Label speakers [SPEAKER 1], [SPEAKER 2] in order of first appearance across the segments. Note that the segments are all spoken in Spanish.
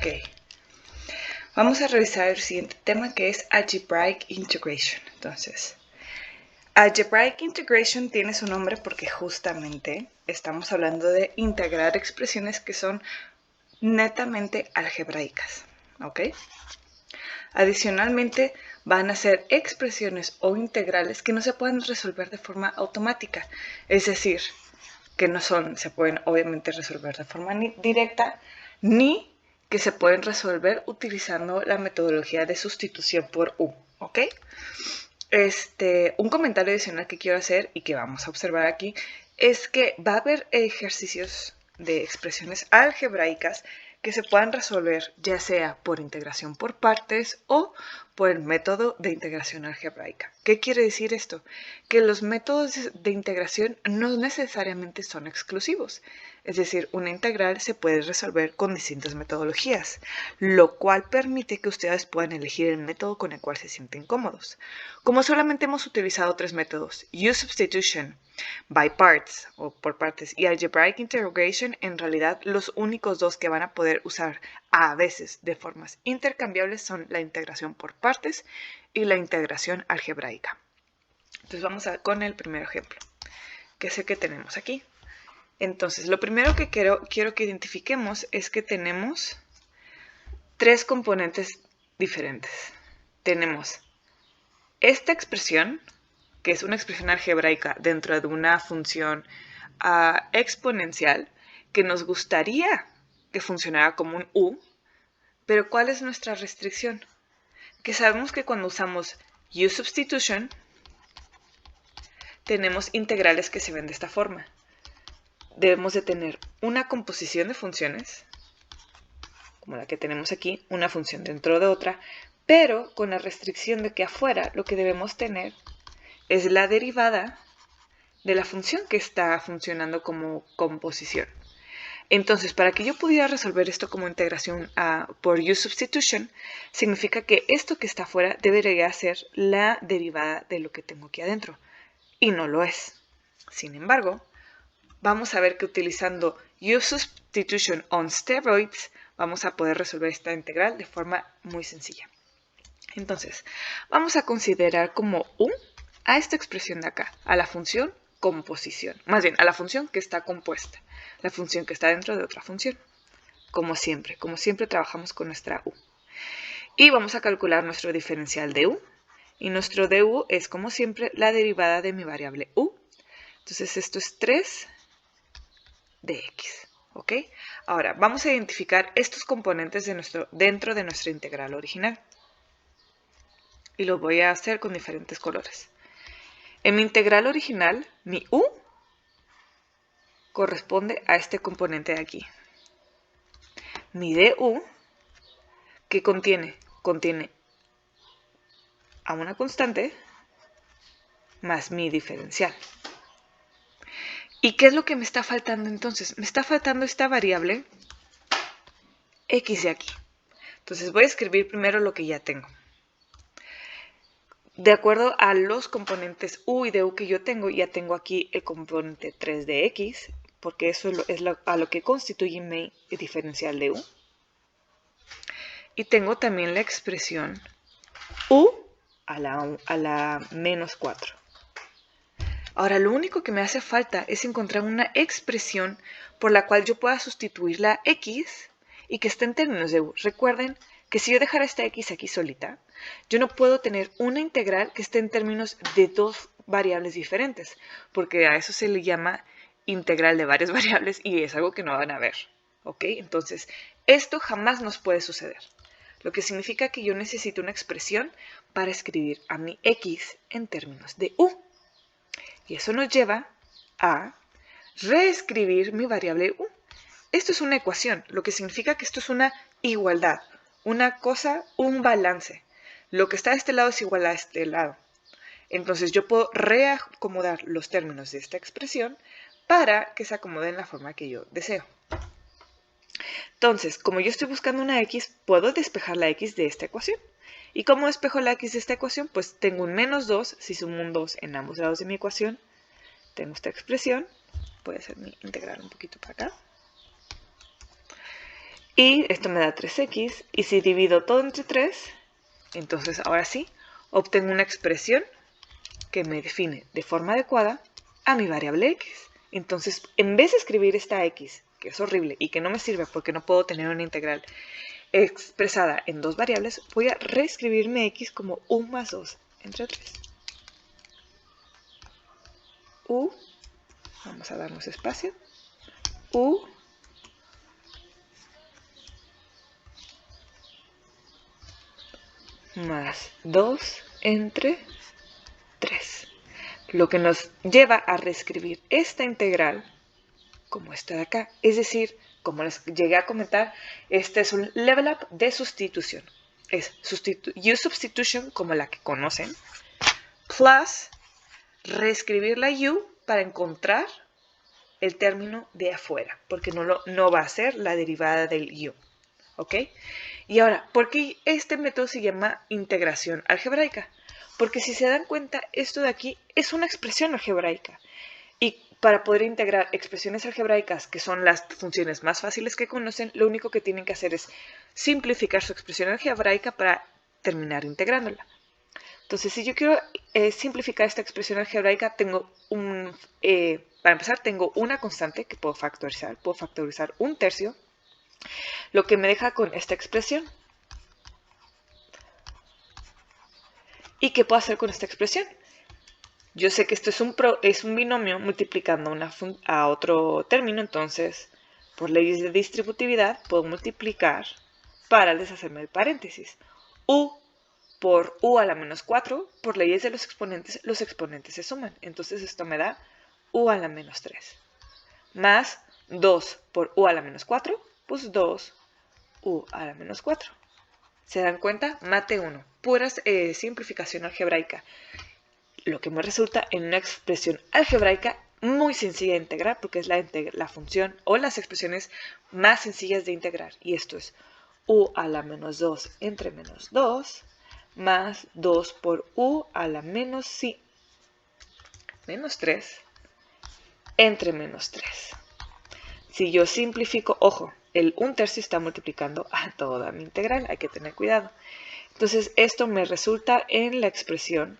[SPEAKER 1] Ok, vamos a revisar el siguiente tema que es Algebraic Integration. Entonces, Algebraic Integration tiene su nombre porque justamente estamos hablando de integrar expresiones que son netamente algebraicas, ¿ok? Adicionalmente, van a ser expresiones o integrales que no se pueden resolver de forma automática, es decir, que no se pueden obviamente resolver de forma directa, ni que se pueden resolver utilizando la metodología de sustitución por U, ¿ok? Un comentario adicional que quiero hacer y que vamos a observar aquí es que va a haber ejercicios de expresiones algebraicas que se puedan resolver ya sea por integración por partes o por el método de integración algebraica. ¿Qué quiere decir esto? Que los métodos de integración no necesariamente son exclusivos. Es decir, una integral se puede resolver con distintas metodologías, lo cual permite que ustedes puedan elegir el método con el cual se sienten cómodos. Como solamente hemos utilizado tres métodos, U-substitution, by parts o por partes y algebraic integration, en realidad los únicos dos que van a poder usar a veces de formas intercambiables son la integración por partes y la integración algebraica. Entonces vamos con el primer ejemplo, que es el que tenemos aquí. Entonces lo primero que quiero que identifiquemos es que tenemos tres componentes diferentes. Tenemos esta expresión, que es una expresión algebraica dentro de una función exponencial, que nos gustaría que funcionara como un U, pero ¿cuál es nuestra restricción? Que sabemos que cuando usamos U-substitution, tenemos integrales que se ven de esta forma. Debemos de tener una composición de funciones, como la que tenemos aquí, una función dentro de otra, pero con la restricción de que afuera lo que debemos tener es la derivada de la función que está funcionando como composición. Entonces, para que yo pudiera resolver esto como integración por U-substitution, significa que esto que está afuera debería ser la derivada de lo que tengo aquí adentro, y no lo es. Sin embargo, vamos a ver que utilizando U-substitution on steroids, vamos a poder resolver esta integral de forma muy sencilla. Entonces, vamos a considerar como U a esta expresión de acá, a la función composición, más bien a la función que está compuesta, la función que está dentro de otra función, como siempre trabajamos con nuestra U. Y vamos a calcular nuestro diferencial de U, y nuestro du es como siempre la derivada de mi variable U. Entonces esto es 3 de x, ¿ok? Ahora vamos a identificar estos componentes dentro de nuestra integral original, y lo voy a hacer con diferentes colores. En mi integral original, mi U corresponde a este componente de aquí. Mi du, que contiene a una constante más mi diferencial. ¿Y qué es lo que me está faltando entonces? Me está faltando esta variable x de aquí. Entonces voy a escribir primero lo que ya tengo. De acuerdo a los componentes u y du que yo tengo, ya tengo aquí el componente 3 de x, porque eso es a lo que constituye mi diferencial de u. Y tengo también la expresión u a la menos 4. Ahora, lo único que me hace falta es encontrar una expresión por la cual yo pueda sustituir la x y que esté en términos de u. Recuerden que si yo dejara esta x aquí solita, yo no puedo tener una integral que esté en términos de dos variables diferentes, porque a eso se le llama integral de varias variables y es algo que no van a ver, ¿ok? Entonces, esto jamás nos puede suceder, lo que significa que yo necesito una expresión para escribir a mi x en términos de u. Y eso nos lleva a reescribir mi variable u. Esto es una ecuación, lo que significa que esto es una igualdad, una cosa, un balance. Lo que está de este lado es igual a este lado. Entonces yo puedo reacomodar los términos de esta expresión para que se acomode en la forma que yo deseo. Entonces, como yo estoy buscando una x, puedo despejar la x de esta ecuación. ¿Y cómo despejo la x de esta ecuación? Pues tengo un menos 2, si sumo un 2 en ambos lados de mi ecuación. Tengo esta expresión. Voy a hacer mi integral un poquito para acá. Y esto me da 3x. Y si divido todo entre 3, entonces ahora sí, obtengo una expresión que me define de forma adecuada a mi variable x. Entonces, en vez de escribir esta x, que es horrible y que no me sirve porque no puedo tener una integral expresada en dos variables, voy a reescribir mi x como 1 más 2 entre 3. U, vamos a darnos espacio, u más 2 entre 3. Lo que nos lleva a reescribir esta integral como esta de acá. Es decir, como les llegué a comentar, este es un level up de sustitución. Es use substitution como la que conocen, plus reescribir la u para encontrar el término de afuera, porque no va a ser la derivada del u. ¿Ok? Y ahora, ¿por qué este método se llama integración algebraica? Porque si se dan cuenta, esto de aquí es una expresión algebraica. Y para poder integrar expresiones algebraicas, que son las funciones más fáciles que conocen, lo único que tienen que hacer es simplificar su expresión algebraica para terminar integrándola. Entonces, si yo quiero simplificar esta expresión algebraica, para empezar, tengo una constante que puedo factorizar. Puedo factorizar 1/3, lo que me deja con esta expresión. ¿Y qué puedo hacer con esta expresión? Yo sé que esto es un binomio multiplicando a otro término, entonces, por leyes de distributividad, puedo multiplicar para deshacerme del paréntesis. U por u a la menos 4, por leyes de los exponentes se suman. Entonces esto me da u a la menos 3. Más 2 por u a la menos 4, pues 2 u a la menos 4. ¿Se dan cuenta? Mate 1. Pura simplificación algebraica. Lo que me resulta en una expresión algebraica muy sencilla de integrar, porque es la función o las expresiones más sencillas de integrar. Y esto es u a la menos 2 entre menos 2 más 2 por u a la menos 3 entre menos 3. Si yo simplifico, ojo, el 1/3 está multiplicando a toda mi integral, hay que tener cuidado. Entonces esto me resulta en la expresión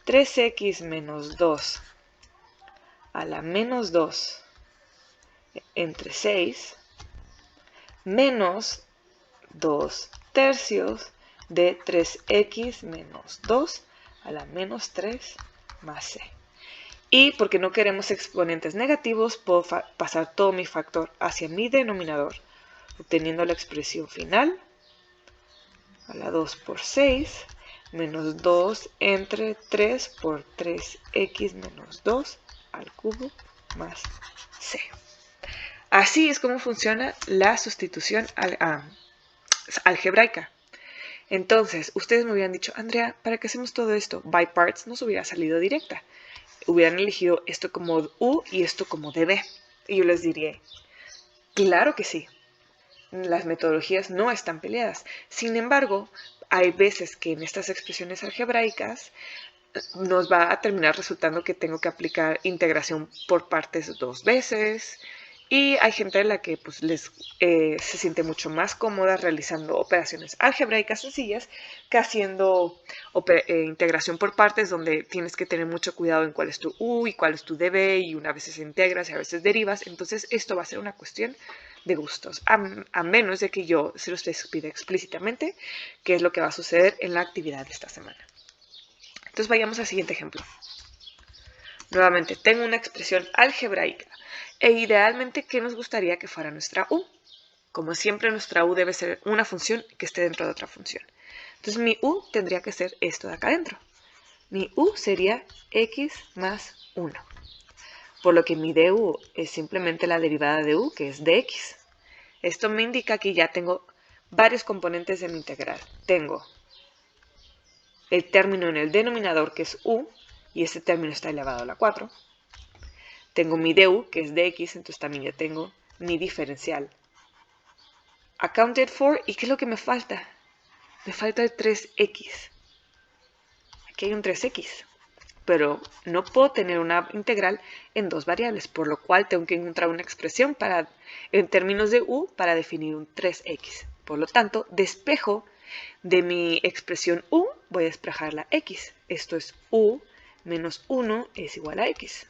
[SPEAKER 1] 3x menos 2 a la menos 2 entre 6 menos 2/3 de 3x menos 2 a la menos 3 más c. Y porque no queremos exponentes negativos, puedo pasar todo mi factor hacia mi denominador, obteniendo la expresión final a la 2 por 6 menos 2 entre 3 por 3x menos 2 al cubo más c. Así es como funciona la sustitución algebraica. Entonces, ustedes me hubieran dicho, Andrea, ¿para qué hacemos todo esto? By parts nos hubiera salido directa. Hubieran elegido esto como u y esto como db. Y yo les diría, claro que sí. Las metodologías no están peleadas. Sin embargo, hay veces que en estas expresiones algebraicas nos va a terminar resultando que tengo que aplicar integración por partes 2 veces. Y hay gente a la que pues, se siente mucho más cómoda realizando operaciones algebraicas sencillas que haciendo integración por partes, donde tienes que tener mucho cuidado en cuál es tu u y cuál es tu db, y una vez integras y a veces derivas. Entonces esto va a ser una cuestión de gustos, a menos de que yo se los pida explícitamente qué es lo que va a suceder en la actividad de esta semana. Entonces vayamos al siguiente ejemplo. Nuevamente, tengo una expresión algebraica e idealmente, ¿qué nos gustaría que fuera nuestra u? Como siempre, nuestra u debe ser una función que esté dentro de otra función. Entonces mi u tendría que ser esto de acá adentro. Mi u sería x más 1. Por lo que mi du es simplemente la derivada de u, que es dx. Esto me indica que ya tengo varios componentes de mi integral. Tengo el término en el denominador, que es u, y este término está elevado a la 4. Tengo mi du, que es dx, entonces también ya tengo mi diferencial accounted for. ¿Y qué es lo que me falta? Me falta el 3x. Aquí hay un 3x. pero no puedo tener una integral en dos variables, por lo cual tengo que encontrar una expresión en términos de u para definir un 3x. Por lo tanto, despejo de mi expresión u, voy a despejar la x. Esto es u menos 1 es igual a x.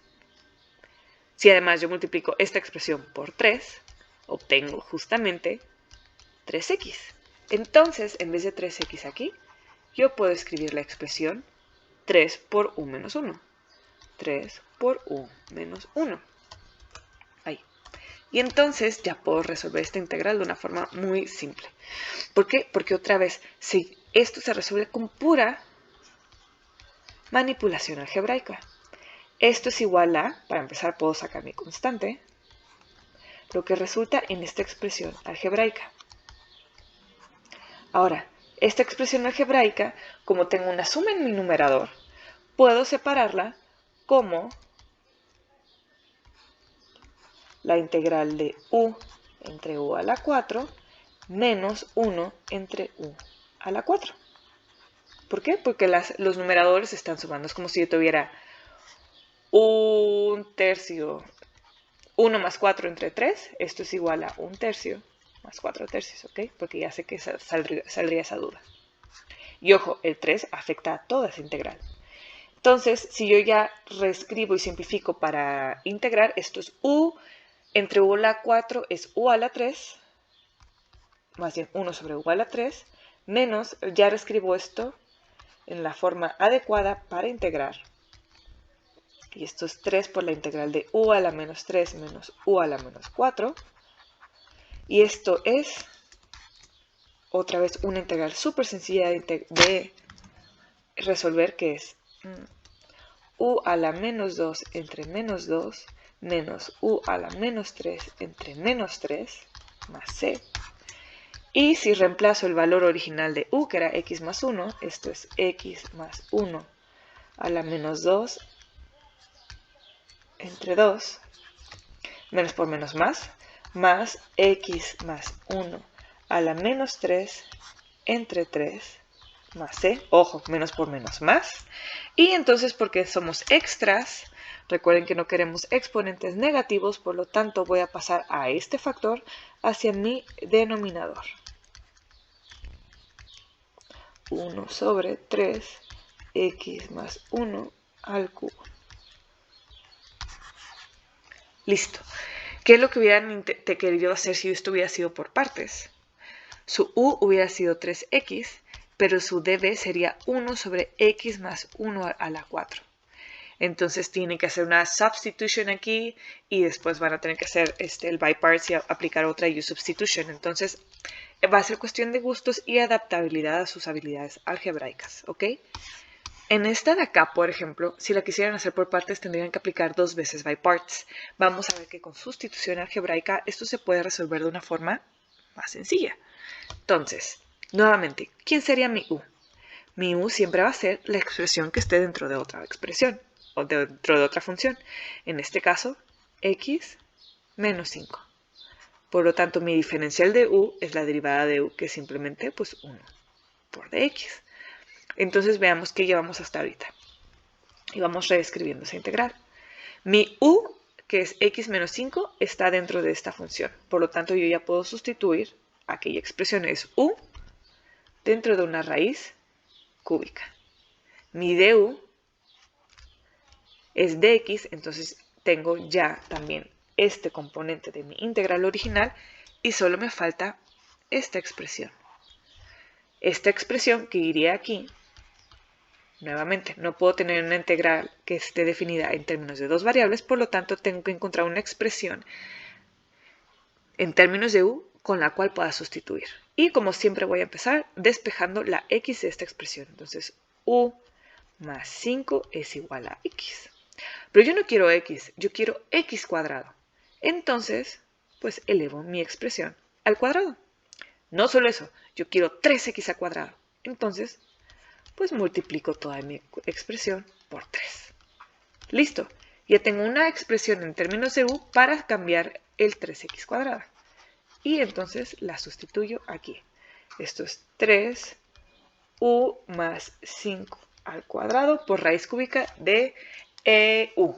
[SPEAKER 1] Si además yo multiplico esta expresión por 3, obtengo justamente 3x. Entonces, en vez de 3x aquí, yo puedo escribir la expresión 3 por u menos 1. 3 por u menos 1. Ahí. Y entonces ya puedo resolver esta integral de una forma muy simple. ¿Por qué? Porque otra vez, si esto se resuelve con pura manipulación algebraica. Esto es igual a, para empezar puedo sacar mi constante, lo que resulta en esta expresión algebraica. Ahora, esta expresión algebraica, como tengo una suma en mi numerador, puedo separarla como la integral de u entre u a la 4 menos 1 entre u a la 4. ¿Por qué? Porque los numeradores están sumando. Es como si yo tuviera un tercio, 1 más 4 entre 3. Esto es igual a un tercio más 4 tercios, ¿ok? Porque ya sé que saldría esa duda. Y ojo, el 3 afecta a toda esa integral. Entonces, si yo ya reescribo y simplifico para integrar, esto es u entre u a la 4 es u a la 3, más bien 1 sobre u a la 3, menos, ya reescribo esto en la forma adecuada para integrar. Y esto es 3 por la integral de u a la menos 3 menos u a la menos 4. Y esto es, otra vez, una integral súper sencilla de resolver, que es u a la menos 2 entre menos 2 menos u a la menos 3 entre menos 3 más c. Y si reemplazo el valor original de u, que era x más 1, esto es x más 1 a la menos 2 entre 2, menos por menos más x más 1 a la menos 3 entre 3 más c, ojo, menos por menos más. Y entonces, porque somos extras, recuerden que no queremos exponentes negativos, por lo tanto voy a pasar a este factor hacia mi denominador. 1 sobre 3x más 1 al cubo. Listo. ¿Qué es lo que hubieran querido hacer si esto hubiera sido por partes? Su u hubiera sido 3x, pero su db sería 1 sobre x más 1 a la 4. Entonces tienen que hacer una substitution aquí y después van a tener que hacer el by parts y aplicar otra u substitution. Entonces va a ser cuestión de gustos y adaptabilidad a sus habilidades algebraicas, ¿ok? En esta de acá, por ejemplo, si la quisieran hacer por partes, tendrían que aplicar 2 veces by parts. Vamos a ver que con sustitución algebraica esto se puede resolver de una forma más sencilla. Entonces, nuevamente, ¿quién sería mi u? Mi u siempre va a ser la expresión que esté dentro de otra expresión o dentro de otra función. En este caso, x menos 5. Por lo tanto, mi diferencial de u es la derivada de u, que es simplemente pues 1 por dx. Entonces veamos qué llevamos hasta ahorita. Y vamos reescribiendo esa integral. Mi u, que es x menos 5, está dentro de esta función. Por lo tanto, yo ya puedo sustituir aquella expresión es u dentro de una raíz cúbica. Mi du es dx, entonces tengo ya también este componente de mi integral original y solo me falta esta expresión. Esta expresión que iría aquí. Nuevamente, no puedo tener una integral que esté definida en términos de dos variables, por lo tanto tengo que encontrar una expresión en términos de u con la cual pueda sustituir. Y como siempre voy a empezar despejando la x de esta expresión. Entonces, u más 5 es igual a x. Pero yo no quiero x, yo quiero x cuadrado. Entonces, pues elevo mi expresión al cuadrado. No solo eso, yo quiero 3x al cuadrado. Entonces, pues multiplico toda mi expresión por 3. Listo. Ya tengo una expresión en términos de u para cambiar el 3x cuadrado. Y entonces la sustituyo aquí. Esto es 3u más 5 al cuadrado por raíz cúbica de EU.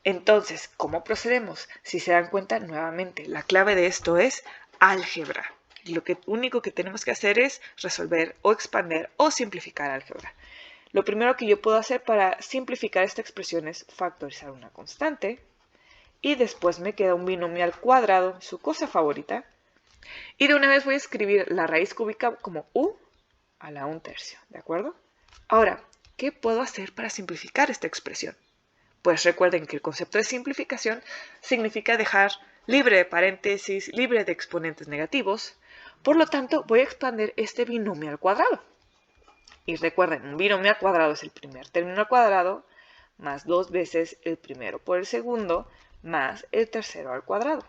[SPEAKER 1] Entonces, ¿cómo procedemos? Si se dan cuenta, nuevamente, la clave de esto es álgebra. Lo único que tenemos que hacer es resolver o expander o simplificar álgebra. Lo primero que yo puedo hacer para simplificar esta expresión es factorizar una constante. Y después me queda un binomio al cuadrado, su cosa favorita. Y de una vez voy a escribir la raíz cúbica como u a la 1/3, ¿de acuerdo? Ahora, ¿qué puedo hacer para simplificar esta expresión? Pues recuerden que el concepto de simplificación significa dejar libre de paréntesis, libre de exponentes negativos. Por lo tanto, voy a expandir este binomio al cuadrado. Y recuerden, un binomio al cuadrado es el primer término al cuadrado más 2 veces el primero por el segundo más el tercero al cuadrado.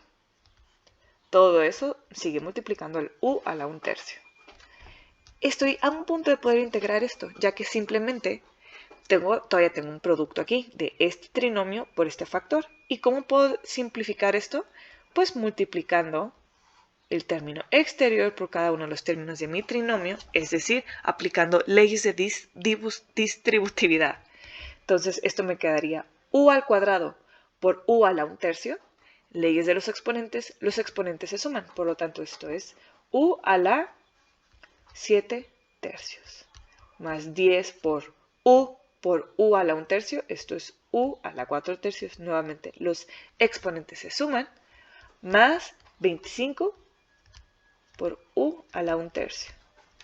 [SPEAKER 1] Todo eso sigue multiplicando el u a la 1/3. Estoy a un punto de poder integrar esto, ya que simplemente todavía tengo un producto aquí de este trinomio por este factor. ¿Y cómo puedo simplificar esto? Pues multiplicando el término exterior por cada uno de los términos de mi trinomio, es decir, aplicando leyes de distributividad. Entonces, esto me quedaría u al cuadrado por u a la 1/3. Leyes de los exponentes se suman. Por lo tanto, esto es u a la 7/3 más 10 por u a la 1/3. Esto es u a la 4/3. Nuevamente, los exponentes se suman. Más 25 por u a la 1/3.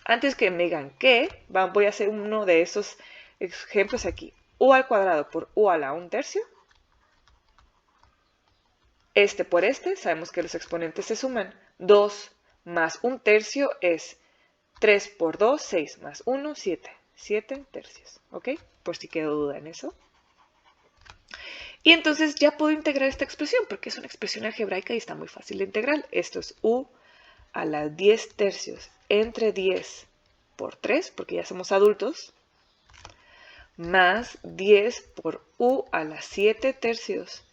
[SPEAKER 1] Antes que me digan qué, voy a hacer uno de esos ejemplos aquí. U al cuadrado por u a la 1/3. Este por este, sabemos que los exponentes se suman. 2 más 1/3 es 3 por 2, 6 más 1, 7. 7/3. ¿Ok? Por si quedó duda en eso. Y entonces ya puedo integrar esta expresión, porque es una expresión algebraica y está muy fácil de integrar. Esto es u a la 10/3 entre 10 por 3, porque ya somos adultos, más 10 por u a la 7/3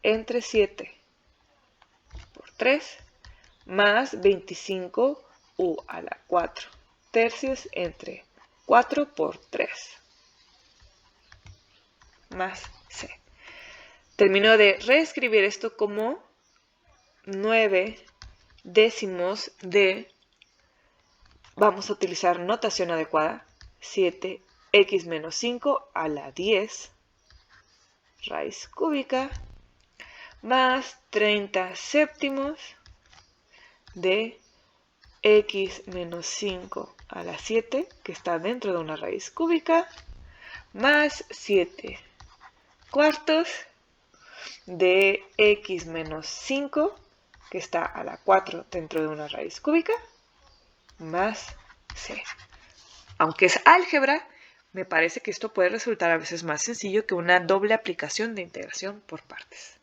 [SPEAKER 1] entre 7 por 3, más 25 u a la 4/3 entre 4 por 3, más c. Termino de reescribir esto como 9 décimos de, vamos a utilizar notación adecuada, 7x menos 5 a la 10 raíz cúbica más 30 séptimos de x menos 5 a la 7, que está dentro de una raíz cúbica, más 7 cuartos de x menos 5, que está a la 4 dentro de una raíz cúbica, más c. Aunque es álgebra, me parece que esto puede resultar a veces más sencillo que una doble aplicación de integración por partes.